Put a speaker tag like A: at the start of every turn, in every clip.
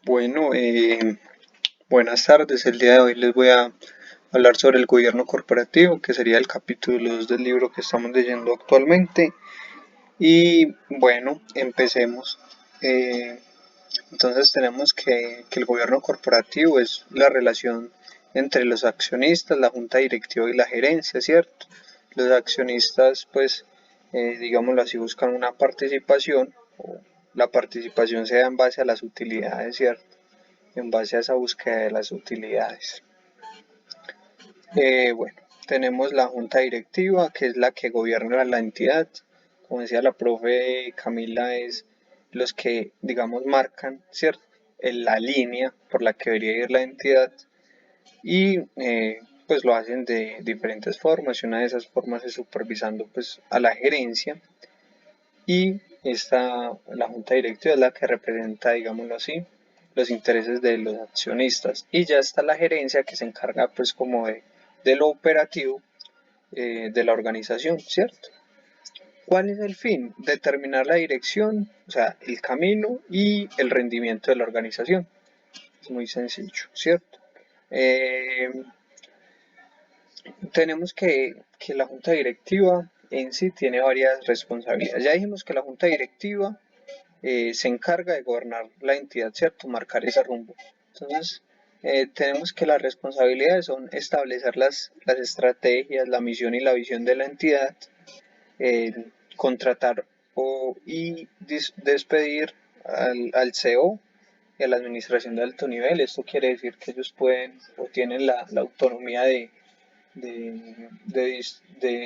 A: Bueno, buenas tardes. El día de hoy les voy a hablar sobre el gobierno corporativo, que sería el capítulo 2 del libro que estamos leyendo actualmente. Y bueno, empecemos. Eh, entonces tenemos que el gobierno corporativo es la relación entre los accionistas, la junta directiva y la gerencia, ¿cierto? Los accionistas, pues, digámoslo así, buscan una participación, o la participación se da en base a las utilidades, ¿cierto? En base a esa búsqueda de las utilidades. Bueno, tenemos la junta directiva, que es la que gobierna la entidad. Como decía la profe Camila, es los que, digamos, marcan, ¿cierto? En la línea por la que debería ir la entidad y pues lo hacen de diferentes formas y una de esas formas es supervisando pues a la gerencia y la junta directiva es la que representa, digámoslo así, los intereses de los accionistas y ya está la gerencia que se encarga pues como de lo operativo de la organización, ¿cierto? ¿Cuál es el fin? Determinar la dirección, o sea, el camino y el rendimiento de la organización. Es muy sencillo, ¿cierto? Eh, tenemos que la junta directiva en sí tiene varias responsabilidades. Ya dijimos que la junta directiva se encarga de gobernar la entidad, ¿cierto? Marcar ese rumbo. Entonces, tenemos que las responsabilidades son establecer las estrategias, la misión y la visión de la entidad, eh, contratar y despedir al CEO y a la administración de alto nivel. Esto quiere decir que ellos pueden o tienen la autonomía de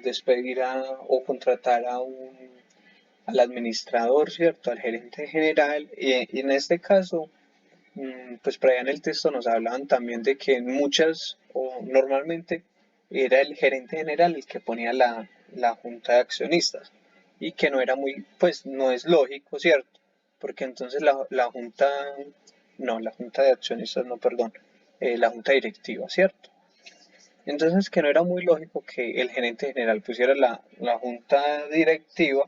A: despedir o contratar al administrador, ¿cierto? Al gerente general. Y en este caso, pues por allá en el texto nos hablaban también de que en muchas, o normalmente, era el gerente general el que ponía la junta de accionistas y que no era muy, pues no es lógico, ¿cierto? Porque entonces la junta, no, la junta de accionistas, no, perdón, la junta directiva, ¿cierto? Entonces que no era muy lógico que el gerente general pusiera la junta directiva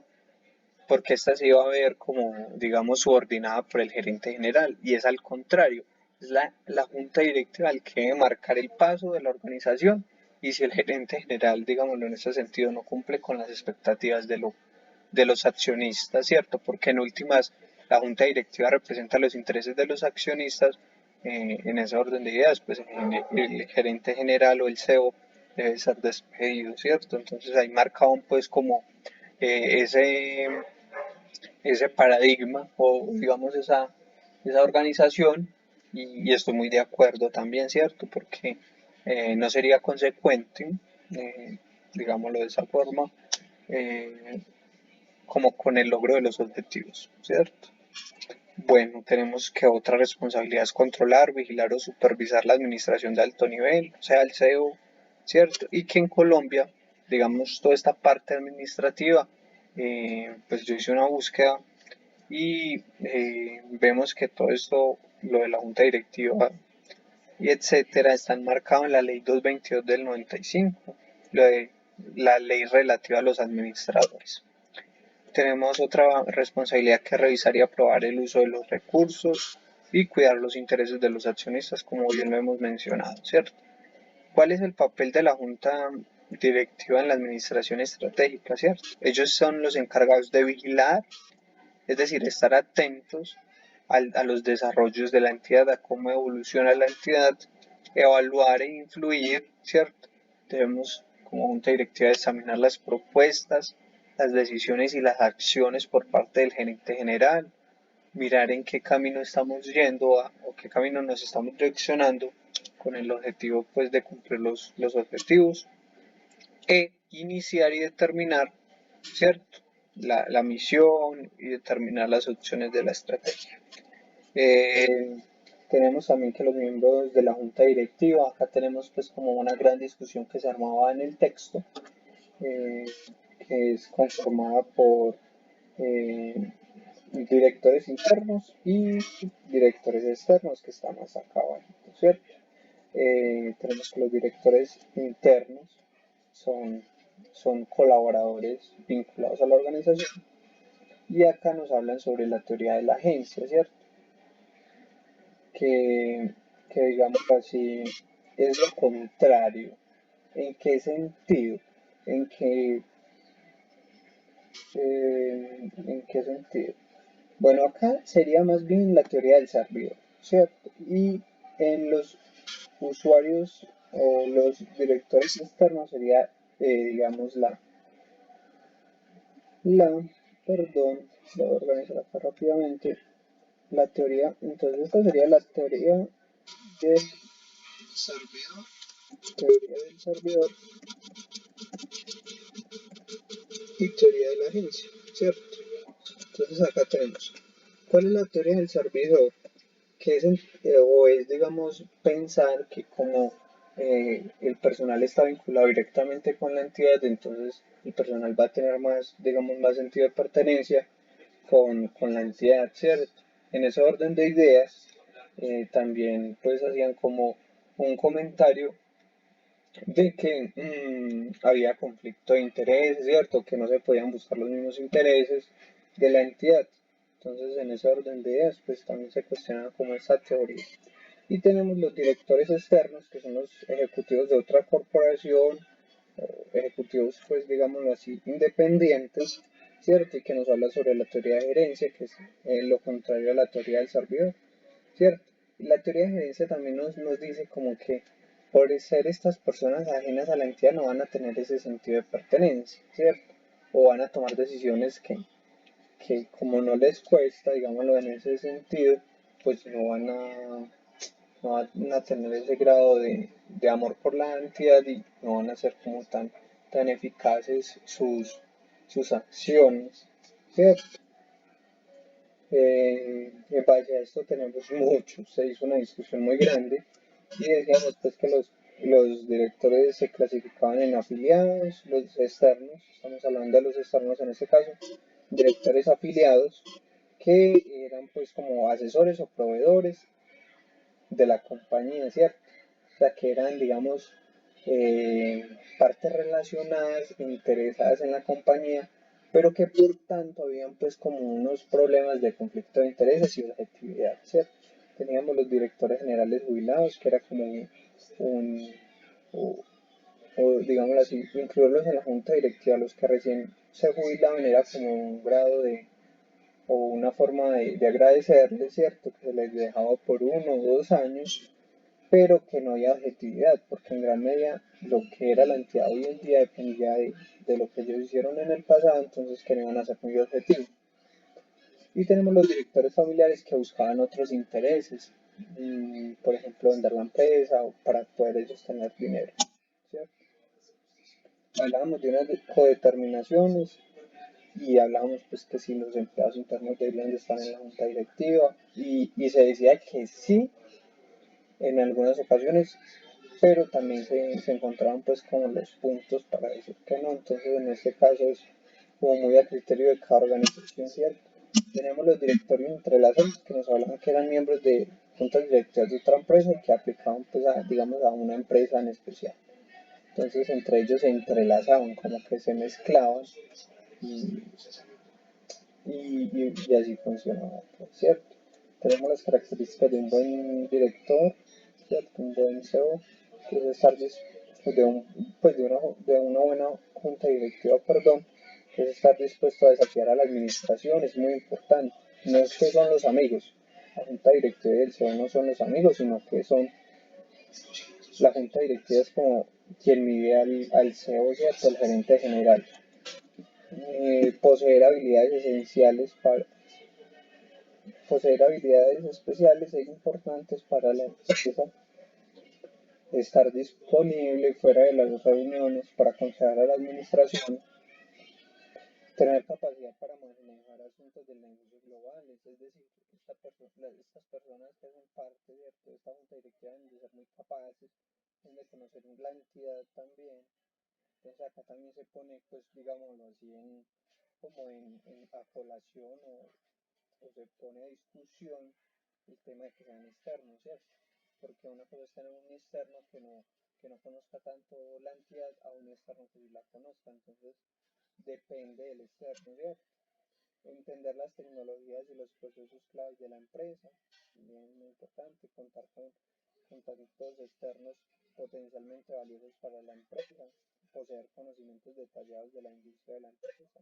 A: porque esta se iba a ver como, digamos, subordinada por el gerente general y es al contrario, es la junta directiva el que debe marcar el paso de la organización y si el gerente general, digámoslo en ese sentido, no cumple con las expectativas de los accionistas, ¿cierto? Porque en últimas la junta directiva representa los intereses de los accionistas en ese orden de ideas, pues el gerente general o el CEO debe ser despedido, ¿cierto? Entonces ahí marcaban pues como eh, ese, ese paradigma o digamos esa organización y estoy muy de acuerdo también, ¿cierto? Porque no sería consecuente, eh, digámoslo de esa forma, eh, como con el logro de los objetivos, ¿cierto? Bueno, tenemos que otra responsabilidad es controlar, vigilar o supervisar la administración de alto nivel, o sea, el CEO, ¿cierto? Y que en Colombia, digamos, toda esta parte administrativa, pues yo hice una búsqueda y vemos que todo esto, lo de la junta directiva y etcétera, está enmarcado en la ley 222 del 95, lo de la ley relativa a los administradores. Tenemos otra responsabilidad que es revisar y aprobar el uso de los recursos y cuidar los intereses de los accionistas, como bien lo hemos mencionado, ¿cierto? ¿Cuál es el papel de la Junta Directiva en la administración estratégica, ¿cierto? Ellos son los encargados de vigilar, es decir, estar atentos a los desarrollos de la entidad, a cómo evoluciona la entidad, evaluar e influir, ¿cierto? Debemos, como junta directiva, examinar las propuestas, las decisiones y las acciones por parte del gerente general, mirar en qué camino estamos yendo o qué camino nos estamos direccionando con el objetivo pues de cumplir los objetivos e iniciar y determinar, ¿cierto? La misión y determinar las opciones de la estrategia. Eh, tenemos también que los miembros de la junta directiva, acá tenemos pues como una gran discusión que se armaba en el texto, eh, que es conformada por eh, directores internos y directores externos que están más acá abajo, ¿cierto? Tenemos que los directores internos son, son colaboradores vinculados a la organización y acá nos hablan sobre la teoría de la agencia, ¿cierto? que, que digamos así, es lo contrario. ¿En qué sentido? En que, ¿en qué sentido? Bueno, acá sería más bien la teoría del servidor, ¿cierto? Y en los usuarios o los directores externos sería, digamos, perdón, voy a organizar acá rápidamente, la teoría, entonces esta sería la del servidor, teoría del servidor y teoría de la agencia, ¿cierto? Entonces acá tenemos, ¿cuál es la teoría del servidor? Que es, o es, digamos, pensar que como el personal está vinculado directamente con la entidad, entonces el personal va a tener más, digamos, más sentido de pertenencia con la entidad, ¿cierto? En ese orden de ideas, también pues hacían como un comentario de que había conflicto de intereses, ¿cierto? Que no se podían buscar los mismos intereses de la entidad. Entonces, en ese orden de ideas, pues también se cuestiona como esa teoría. Y tenemos los directores externos, que son los ejecutivos de otra corporación, ejecutivos, pues digámoslo así, independientes, ¿cierto? Y que nos habla sobre la teoría de gerencia, que es lo contrario a la teoría del servidor, ¿cierto? Y la teoría de gerencia también nos dice como que por ser estas personas ajenas a la entidad no van a tener ese sentido de pertenencia, ¿cierto? O van a tomar decisiones que como no les cuesta, digámoslo en ese sentido, pues no van a tener ese grado de amor por la entidad y no van a ser como tan eficaces sus acciones, ¿cierto? En base a esto tenemos mucho, se hizo una discusión muy grande y decíamos pues que los directores se clasificaban en afiliados, los externos, estamos hablando de los externos en este caso, directores afiliados que eran pues como asesores o proveedores de la compañía, ¿cierto? O sea, que eran, digamos, partes relacionadas, interesadas en la compañía, pero que por tanto habían pues como unos problemas de conflicto de intereses y objetividad, ¿cierto? Teníamos los directores generales jubilados, que era como un o digámoslo así, incluirlos en la junta directiva, los que recién se jubilaban era como un grado o una forma de agradecerles, ¿cierto? Que se les dejaba por 1 o 2 años, pero que no había objetividad, porque en gran medida lo que era la entidad hoy en día dependía de lo que ellos hicieron en el pasado, entonces que no iban a ser muy objetivos. Y tenemos los directores familiares que buscaban otros intereses, por ejemplo, vender la empresa o para poder ellos tener dinero, ¿cierto? Hablábamos de unas codeterminaciones y hablábamos pues que si los empleados internos deberían de estar en la junta directiva y se decía que sí en algunas ocasiones, pero también se encontraban pues como los puntos para decir que no, entonces en este caso es como muy a criterio de cada organización, ¿cierto? Tenemos los directorios entrelazados que nos hablaban que eran miembros de juntas directivas de otra empresa y que aplicaban pues a, digamos, a una empresa en especial. Entonces entre ellos se entrelazaban, como que se mezclaban y, y así funcionaba, ¿cierto? Tenemos las características de un buen director, ¿cierto? Un buen CEO, que es estar de, un, pues de una buena junta directiva, perdón, que es estar dispuesto a desafiar a la administración, es muy importante. No es que son los amigos, la junta directiva y el CEO no son los amigos, sino que son, la junta directiva es como quien mide al CEO, ¿cierto? El gerente general. Poseer habilidades esenciales para poseer habilidades especiales e importantes para la empresa, estar disponible fuera de las reuniones para aconsejar a la administración, tener capacidad para manejar asuntos del negocio globales, es decir, estas personas que hacen parte de esta junta directiva deben de ser muy capaces, deben de conocer la entidad también. Entonces acá también se pone, pues digámoslo así, como en a colación o se pone a discusión el tema de que sean externos, ¿cierto? Porque una cosa es tener un externo que no conozca tanto la entidad a un externo que sí la conozca, entonces depende del externo, ¿cierto? Entender las tecnologías y los procesos claves de la empresa también muy importante, contar con contactos externos potencialmente valiosos para la empresa, poseer conocimientos detallados de la industria de la empresa,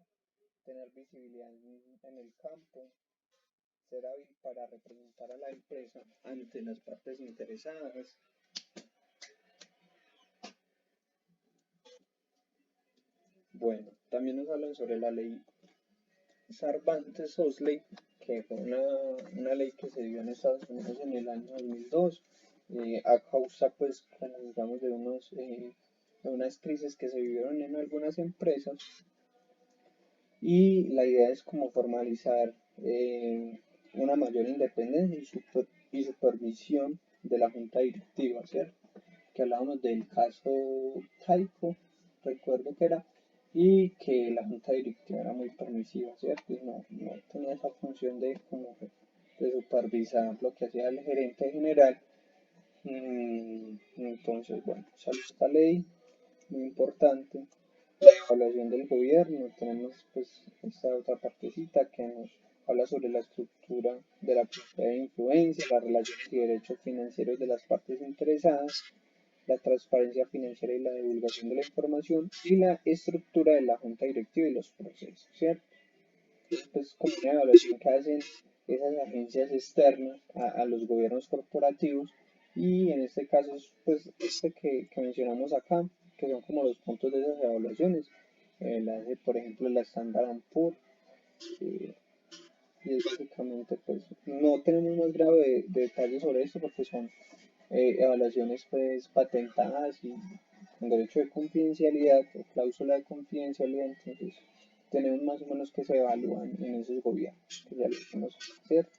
A: tener visibilidad en el campo, ser hábil para representar a la empresa ante las partes interesadas. Bueno, también nos hablan sobre la ley Sarbanes-Oxley, que fue una ley que se dio en Estados Unidos en el año 2002, a causa, pues, como digamos, de unas crisis que se vivieron en algunas empresas, y la idea es como formalizar una mayor independencia y supervisión de la junta directiva, ¿cierto? Que hablábamos del caso Taiko, recuerdo que era, y que la junta directiva era muy permisiva, ¿cierto? Y no tenía esa función de supervisar lo que hacía el gerente general. Entonces, bueno, salió esta ley muy importante. La evaluación del gobierno, tenemos pues esta otra partecita que nos habla sobre la estructura de la propiedad de influencia, las relaciones y derechos financieros de las partes interesadas, la transparencia financiera y la divulgación de la información y la estructura de la junta directiva y los procesos, ¿cierto? Pues como una evaluación que hacen esas agencias externas a los gobiernos corporativos, y en este caso es pues que mencionamos acá, que son como los puntos de esas evaluaciones. La hace por ejemplo la Standard & Poor's, y es básicamente pues no tenemos más grado de detalles sobre esto porque son evaluaciones pues patentadas y con derecho de confidencialidad o cláusula de confidencialidad. Entonces tenemos más o menos que se evalúan en esos gobiernos, que ya lo hemos hacer.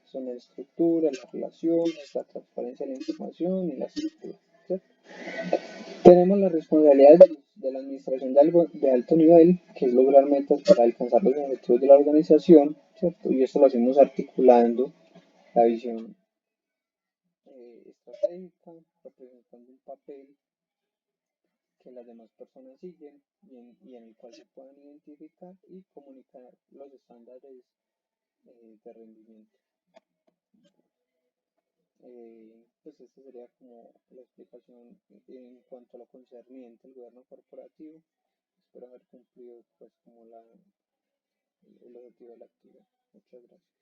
A: Son la estructura, las relaciones, la transparencia de la información y la estructura, ¿cierto? Tenemos la responsabilidad de la administración de alto nivel, que es lograr metas para alcanzar los objetivos de la organización, ¿cierto? Y esto lo hacemos articulando la visión estratégica, representando un papel que las demás personas siguen y en el cual se puedan identificar y comunicar los estándares de rendimiento. Pues esta sería como la explicación en cuanto a lo concerniente al gobierno corporativo. Espero haber cumplido pues como el objetivo de la actividad. Muchas gracias.